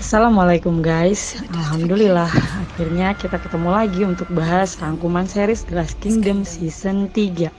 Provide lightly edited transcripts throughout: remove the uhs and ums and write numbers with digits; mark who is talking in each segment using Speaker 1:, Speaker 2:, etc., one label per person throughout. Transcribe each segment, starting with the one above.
Speaker 1: Assalamualaikum guys, alhamdulillah akhirnya kita ketemu lagi untuk bahas rangkuman series The Last Kingdom Season 3.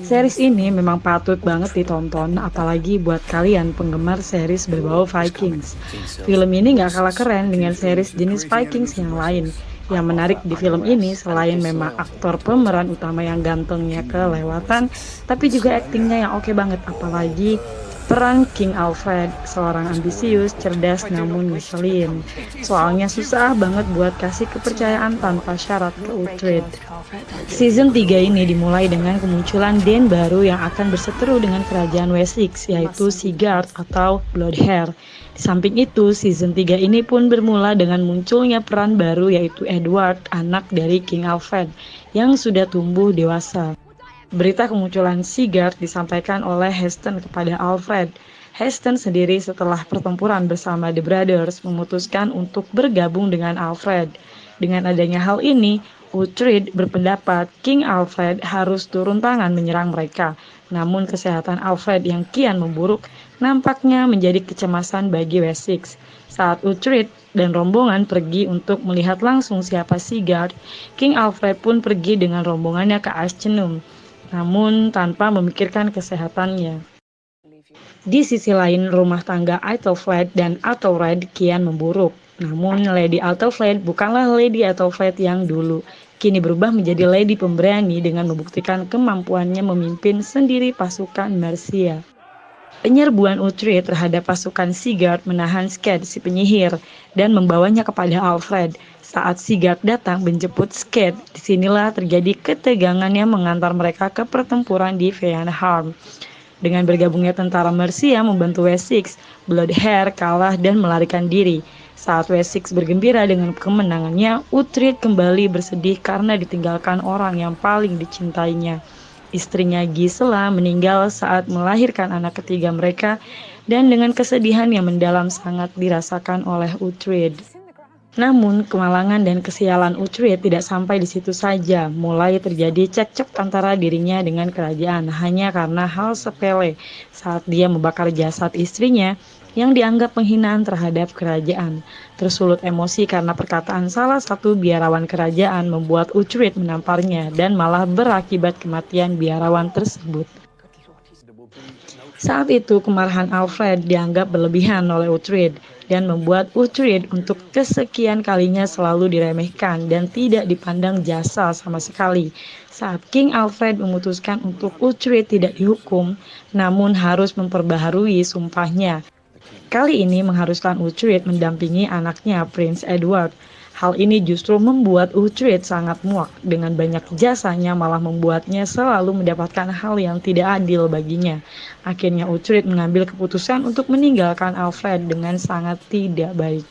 Speaker 1: Series ini memang patut banget ditonton, apalagi buat kalian penggemar series berbau Vikings. Film ini gak kalah keren dengan series jenis Vikings yang lain. Yang menarik di film ini selain memang aktor pemeran utama yang gantengnya kelewatan, tapi juga aktingnya yang oke banget, apalagi peran King Alfred, seorang ambisius, cerdas namun ngeselin. Soalnya susah banget buat kasih kepercayaan tanpa syarat ke Uhtred. Season 3 ini dimulai dengan kemunculan Dane baru yang akan berseteru dengan kerajaan Wessex, yaitu Sigurd atau Bloodhair. Di samping itu, season 3 ini pun bermula dengan munculnya peran baru yaitu Edward, anak dari King Alfred, yang sudah tumbuh dewasa. Berita kemunculan Sigurd disampaikan oleh Heston kepada Alfred. Heston sendiri setelah pertempuran bersama The Brothers memutuskan untuk bergabung dengan Alfred. Dengan adanya hal ini, Uhtred berpendapat King Alfred harus turun tangan menyerang mereka. Namun kesehatan Alfred yang kian memburuk nampaknya menjadi kecemasan bagi Wessex. Saat Uhtred dan rombongan pergi untuk melihat langsung siapa Sigurd, King Alfred pun pergi dengan rombongannya ke Ascenum, namun tanpa memikirkan kesehatannya. Di sisi lain, rumah tangga Athelflaed dan Athelred kian memburuk. Namun, Lady Athelflaed bukanlah Lady Athelflaed yang dulu. Kini berubah menjadi Lady pemberani dengan membuktikan kemampuannya memimpin sendiri pasukan Mercia. Penyerbuan Uhtred terhadap pasukan Sigurd menahan Sked si penyihir dan membawanya kepada Alfred. Saat Sigurd datang menjemput Sked, disinilah terjadi ketegangan yang mengantar mereka ke pertempuran di Feanharm. Dengan bergabungnya tentara Mercia membantu Wessex, Bloodhair kalah dan melarikan diri. Saat Wessex bergembira dengan kemenangannya, Uhtred kembali bersedih karena ditinggalkan orang yang paling dicintainya. Istrinya Gisela meninggal saat melahirkan anak ketiga mereka, dan dengan kesedihan yang mendalam sangat dirasakan oleh Uhtred. Namun, kemalangan dan kesialan Uhtred tidak sampai di situ saja. Mulai terjadi cekcok antara dirinya dengan kerajaan hanya karena hal sepele saat dia membakar jasad istrinya yang dianggap penghinaan terhadap kerajaan. Tersulut emosi karena perkataan salah satu biarawan kerajaan membuat Uhtred menamparnya dan malah berakibat kematian biarawan tersebut. Saat itu, kemarahan Alfred dianggap berlebihan oleh Uhtred dan membuat Uhtred untuk kesekian kalinya selalu diremehkan dan tidak dipandang jasa sama sekali. Saat King Alfred memutuskan untuk Uhtred tidak dihukum, namun harus memperbaharui sumpahnya. Kali ini mengharuskan Uhtred mendampingi anaknya Prince Edward. Hal ini justru membuat Uhtred sangat muak. Dengan banyak jasanya malah membuatnya selalu mendapatkan hal yang tidak adil baginya. Akhirnya Uhtred mengambil keputusan untuk meninggalkan Alfred dengan sangat tidak baik.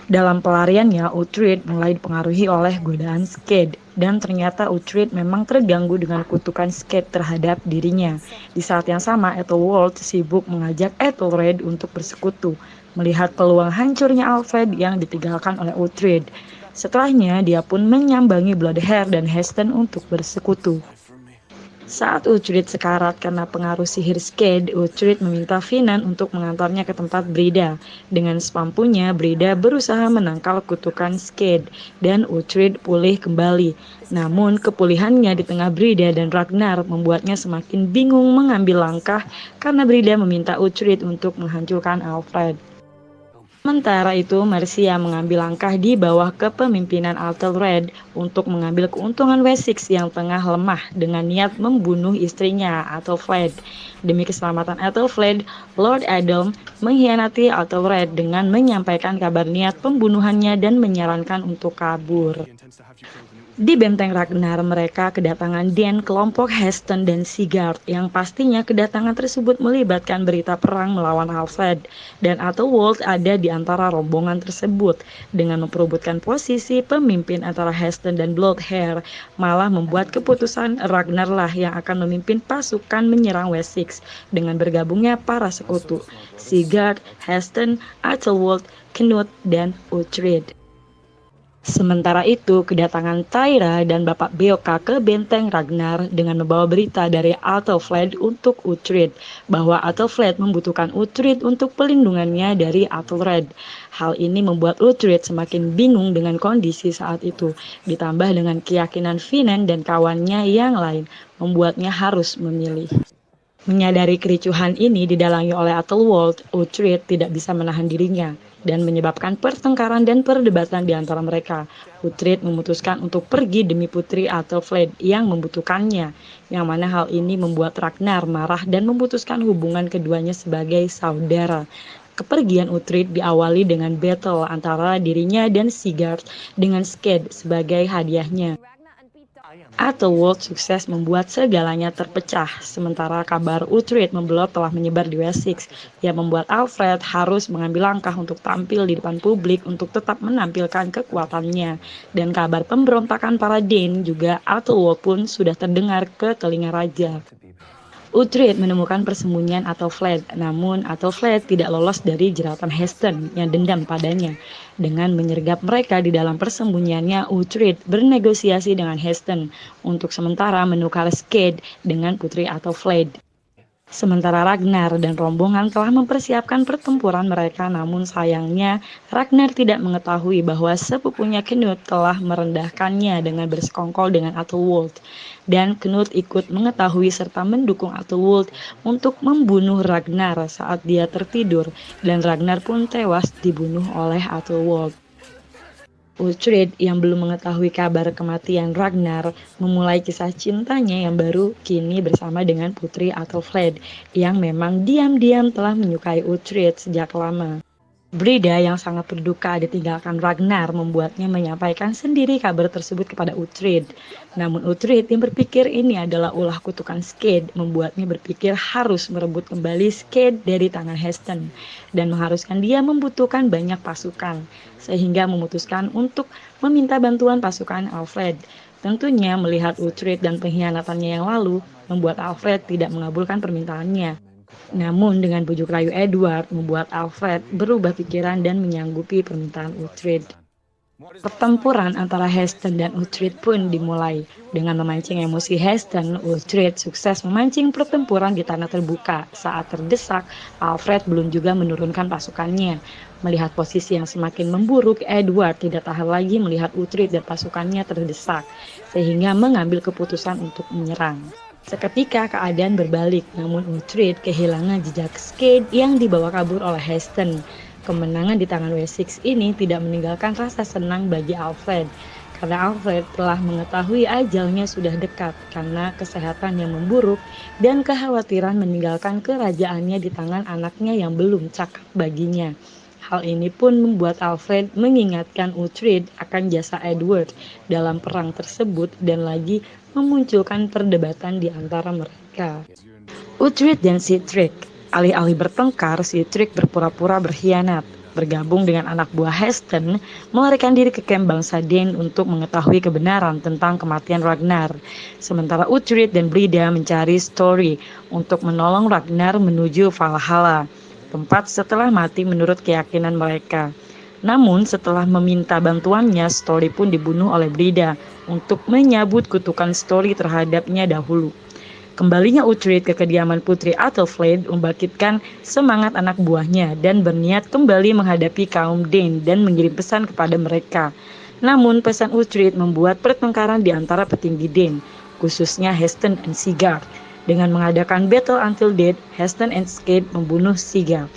Speaker 1: Dalam pelariannya, Uhtred mulai dipengaruhi oleh godaan Sked, dan ternyata Uhtred memang terganggu dengan kutukan Sked terhadap dirinya. Di saat yang sama, Ethelwald sibuk mengajak Ethelred untuk bersekutu, melihat peluang hancurnya Alfred yang ditinggalkan oleh Uhtred. Setelahnya, dia pun menyambangi Bloodhair dan Heston untuk bersekutu. Saat Uhtred sekarat karena pengaruh sihir Sked, Uhtred meminta Finan untuk mengantarnya ke tempat Brida. Dengan sepampunya, Brida berusaha menangkal kutukan Sked, dan Uhtred pulih kembali. Namun, kepulihannya di tengah Brida dan Ragnar membuatnya semakin bingung mengambil langkah karena Brida meminta Uhtred untuk menghancurkan Alfred. Sementara itu, Mercia mengambil langkah di bawah kepemimpinan Athelred untuk mengambil keuntungan Wessex yang tengah lemah dengan niat membunuh istrinya, Athelflaed. Demi keselamatan Athelflaed, Lord Adam mengkhianati Athelred dengan menyampaikan kabar niat pembunuhannya dan menyarankan untuk kabur. Di Benteng Ragnar, mereka kedatangan Dane, kelompok Heston dan Sigurd, yang pastinya kedatangan tersebut melibatkan berita perang melawan Alfred, dan Athelwald ada di antara rombongan tersebut. Dengan memperebutkan posisi pemimpin antara Heston dan Bloodhair, malah membuat keputusan Ragnar lah yang akan memimpin pasukan menyerang Wessex dengan bergabungnya para sekutu, Sigurd, Heston, Athelwald, Knut, dan Uhtred. Sementara itu, kedatangan Tyra dan Bapak Beoka ke benteng Ragnar dengan membawa berita dari Athelflaed untuk Uhtred bahwa Athelflaed membutuhkan Uhtred untuk pelindungannya dari Athelred. Hal ini membuat Uhtred semakin bingung dengan kondisi saat itu, ditambah dengan keyakinan Finan dan kawannya yang lain, membuatnya harus memilih. Menyadari kericuhan ini didalangi oleh Athelwold, Uhtred tidak bisa menahan dirinya dan menyebabkan pertengkaran dan perdebatan di antara mereka. Uhtred memutuskan untuk pergi demi putri Athelflaed yang membutuhkannya, yang mana hal ini membuat Ragnar marah dan memutuskan hubungan keduanya sebagai saudara. Kepergian Uhtred diawali dengan battle antara dirinya dan Sigurd dengan Sked sebagai hadiahnya. Athelwold sukses membuat segalanya terpecah, sementara kabar Uhtred membelot telah menyebar di Wessex, yang membuat Alfred harus mengambil langkah untuk tampil di depan publik untuk tetap menampilkan kekuatannya. Dan kabar pemberontakan para Dane juga Athelwold pun sudah terdengar ke telinga raja. Uhtred menemukan persembunyian Athelflaed, namun Athelflaed tidak lolos dari jeratan Heston yang dendam padanya. Dengan menyergap mereka di dalam persembunyiannya, Uhtred bernegosiasi dengan Heston untuk sementara menukar Sked dengan putri Athelflaed. Sementara Ragnar dan rombongan telah mempersiapkan pertempuran mereka, namun sayangnya Ragnar tidak mengetahui bahwa sepupunya Knut telah merendahkannya dengan bersekongkol dengan Athelwold. Dan Knut ikut mengetahui serta mendukung Athelwold untuk membunuh Ragnar saat dia tertidur, dan Ragnar pun tewas dibunuh oleh Athelwold. Uhtred yang belum mengetahui kabar kematian Ragnar memulai kisah cintanya yang baru kini bersama dengan putri Athelflaed yang memang diam-diam telah menyukai Uhtred sejak lama. Brida yang sangat berduka ditinggalkan Ragnar membuatnya menyampaikan sendiri kabar tersebut kepada Uhtred. Namun Uhtred yang berpikir ini adalah ulah kutukan Sked membuatnya berpikir harus merebut kembali Sked dari tangan Heston dan mengharuskan dia membutuhkan banyak pasukan, sehingga memutuskan untuk meminta bantuan pasukan Alfred. Tentunya melihat Uhtred dan pengkhianatannya yang lalu membuat Alfred tidak mengabulkan permintaannya. Namun dengan bujuk rayu Edward membuat Alfred berubah pikiran dan menyanggupi permintaan Uhtred. Pertempuran antara Heston dan Uhtred pun dimulai. Dengan memancing emosi Heston, Uhtred sukses memancing pertempuran di tanah terbuka. Saat terdesak, Alfred belum juga menurunkan pasukannya. Melihat posisi yang semakin memburuk, Edward tidak tahan lagi melihat Uhtred dan pasukannya terdesak, sehingga mengambil keputusan untuk menyerang. Seketika keadaan berbalik, namun Uhtred kehilangan jejak Sked yang dibawa kabur oleh Heston. Kemenangan di tangan Wessex ini tidak meninggalkan rasa senang bagi Alfred, karena Alfred telah mengetahui ajalnya sudah dekat karena kesehatan yang memburuk dan kekhawatiran meninggalkan kerajaannya di tangan anaknya yang belum cakap baginya. Hal ini pun membuat Alfred mengingatkan Uhtred akan jasa Edward dalam perang tersebut dan lagi memunculkan perdebatan di antara mereka. Uhtred dan Sihtric. Alih-alih bertengkar, Sihtric berpura-pura berkhianat. Bergabung dengan anak buah Heston, melarikan diri ke kamp bangsa Dane untuk mengetahui kebenaran tentang kematian Ragnar. Sementara Uhtred dan Brida mencari Story untuk menolong Ragnar menuju Valhalla, tempat setelah mati menurut keyakinan mereka. Namun setelah meminta bantuannya, Story pun dibunuh oleh Brida untuk menyabut kutukan Story terhadapnya dahulu. Kembalinya Uhtred ke kediaman putri Athelflaed membangkitkan semangat anak buahnya dan berniat kembali menghadapi kaum Dane dan mengirim pesan kepada mereka. Namun pesan Uhtred membuat pertengkaran di antara petinggi Dane, khususnya Heston dan Sigurd. Dengan mengadakan battle until death, Heston and Sked membunuh Sigurd.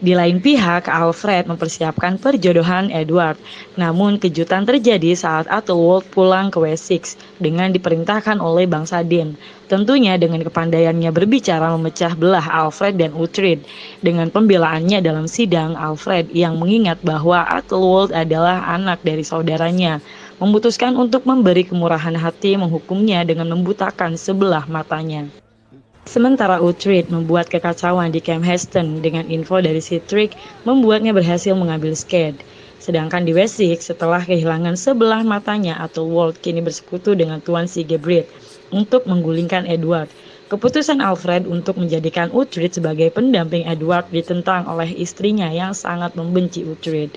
Speaker 1: Di lain pihak, Alfred mempersiapkan perjodohan Edward. Namun kejutan terjadi saat Athelwold pulang ke Wessex dengan diperintahkan oleh bangsa Dane. Tentunya dengan kepandaiannya berbicara memecah belah Alfred dan Uhtred. Dengan pembelaannya dalam sidang, Alfred yang mengingat bahwa Athelwold adalah anak dari saudaranya, memutuskan untuk memberi kemurahan hati menghukumnya dengan membutakan sebelah matanya. Sementara Uhtred membuat kekacauan di Camp Heston dengan info dari Sihtric membuatnya berhasil mengambil Sked. Sedangkan di Wessex, setelah kehilangan sebelah matanya, Athelwold kini bersekutu dengan Tuan Sigebrit untuk menggulingkan Edward. Keputusan Alfred untuk menjadikan Uhtred sebagai pendamping Edward ditentang oleh istrinya yang sangat membenci Uhtred.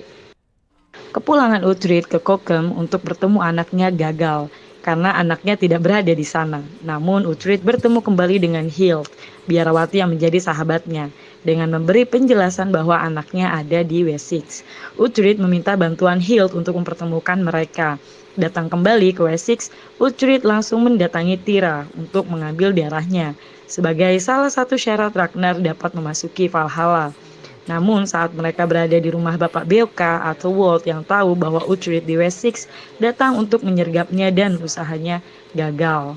Speaker 1: Kepulangan Uhtred ke Kokkem untuk bertemu anaknya gagal karena anaknya tidak berada di sana. Namun Uhtred bertemu kembali dengan Hild, biarawati yang menjadi sahabatnya, dengan memberi penjelasan bahwa anaknya ada di Wessex. Uhtred meminta bantuan Hild untuk mempertemukan mereka. Datang kembali ke Wessex, Uhtred langsung mendatangi Thyra untuk mengambil darahnya, sebagai salah satu syarat Ragnar dapat memasuki Valhalla. Namun saat mereka berada di rumah Bapak Beoka atau Walt yang tahu bahwa Uhtred di Wessex datang untuk menyergapnya dan usahanya gagal.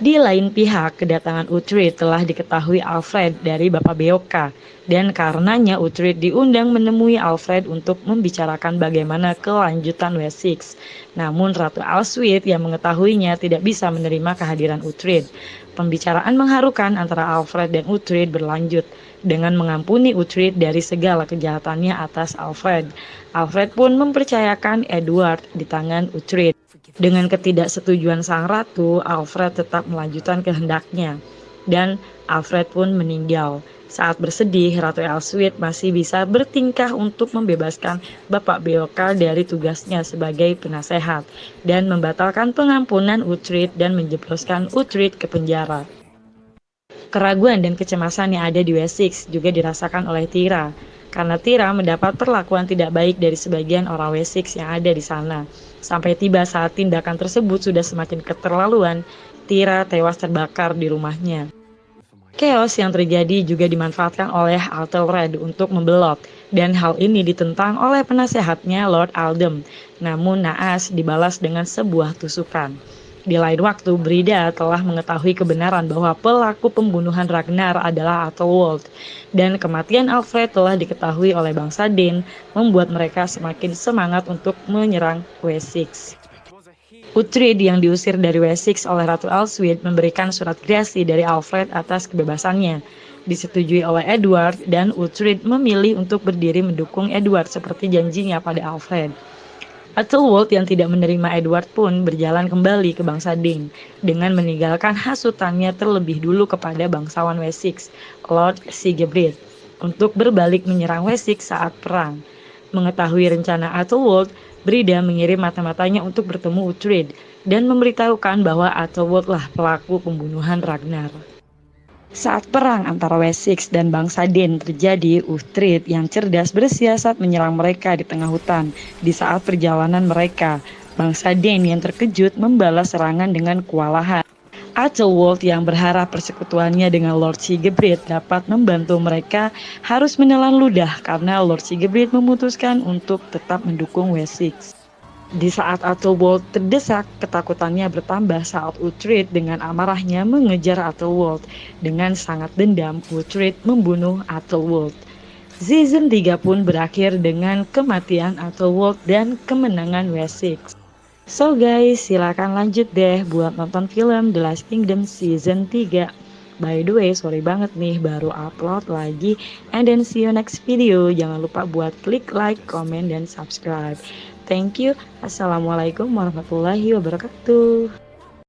Speaker 1: Di lain pihak, kedatangan Uhtred telah diketahui Alfred dari Bapak Beoka, dan karenanya Uhtred diundang menemui Alfred untuk membicarakan bagaimana kelanjutan Wessex. Namun Ratu Alswith yang mengetahuinya tidak bisa menerima kehadiran Uhtred. Pembicaraan mengharukan antara Alfred dan Uhtred berlanjut dengan mengampuni Uhtred dari segala kejahatannya atas Alfred. Alfred pun mempercayakan Edward di tangan Uhtred. Dengan ketidaksetujuan sang ratu, Alfred tetap melanjutkan kehendaknya, dan Alfred pun meninggal. Saat bersedih, Ratu Elswith masih bisa bertingkah untuk membebaskan Bapak Beoka dari tugasnya sebagai penasehat, dan membatalkan pengampunan Uhtred dan menjebloskan Uhtred ke penjara. Keraguan dan kecemasan yang ada di Wessex juga dirasakan oleh Thyra, karena Thyra mendapat perlakuan tidak baik dari sebagian orang Wessex yang ada di sana. Sampai tiba saat tindakan tersebut sudah semakin keterlaluan, Thyra tewas terbakar di rumahnya. Chaos yang terjadi juga dimanfaatkan oleh Athelred untuk membelot, dan hal ini ditentang oleh penasehatnya Lord Aldem. Namun naas dibalas dengan sebuah tusukan. Di lain waktu, Brida telah mengetahui kebenaran bahwa pelaku pembunuhan Ragnar adalah Athelwold, dan kematian Alfred telah diketahui oleh bangsa Dane, membuat mereka semakin semangat untuk menyerang Wessex. Uhtred yang diusir dari Wessex oleh Ratu Alswith memberikan surat grasi dari Alfred atas kebebasannya. Disetujui oleh Edward, dan Uhtred memilih untuk berdiri mendukung Edward seperti janjinya pada Alfred. Athelwold yang tidak menerima Edward pun berjalan kembali ke bangsa Dane dengan meninggalkan hasutannya terlebih dulu kepada bangsawan Wessex, Lord Sigebrit, untuk berbalik menyerang Wessex saat perang. Mengetahui rencana Athelwold, Brida mengirim mata-matanya untuk bertemu Uhtred dan memberitahukan bahwa Athelwold lah pelaku pembunuhan Ragnar. Saat perang antara Wessex dan bangsa Dane terjadi, Uhtred yang cerdas bersiasat menyerang mereka di tengah hutan. Di saat perjalanan mereka, bangsa Dane yang terkejut membalas serangan dengan kewalahan. Athelwold yang berharap persekutuannya dengan Lord Sigebrit dapat membantu mereka harus menelan ludah karena Lord Sigebrit memutuskan untuk tetap mendukung Wessex. Di saat Athelwold terdesak, ketakutannya bertambah saat Uhtred dengan amarahnya mengejar Athelwold. Dengan sangat dendam, Uhtred membunuh Athelwold. Season 3 pun berakhir dengan kematian Athelwold dan kemenangan Wessex. So guys, silakan lanjut deh buat nonton film The Last Kingdom Season 3. By the way, sorry banget nih baru upload lagi. And then see you next video. Jangan lupa buat klik like, comment, dan subscribe. Thank you. Assalamualaikum warahmatullahi wabarakatuh.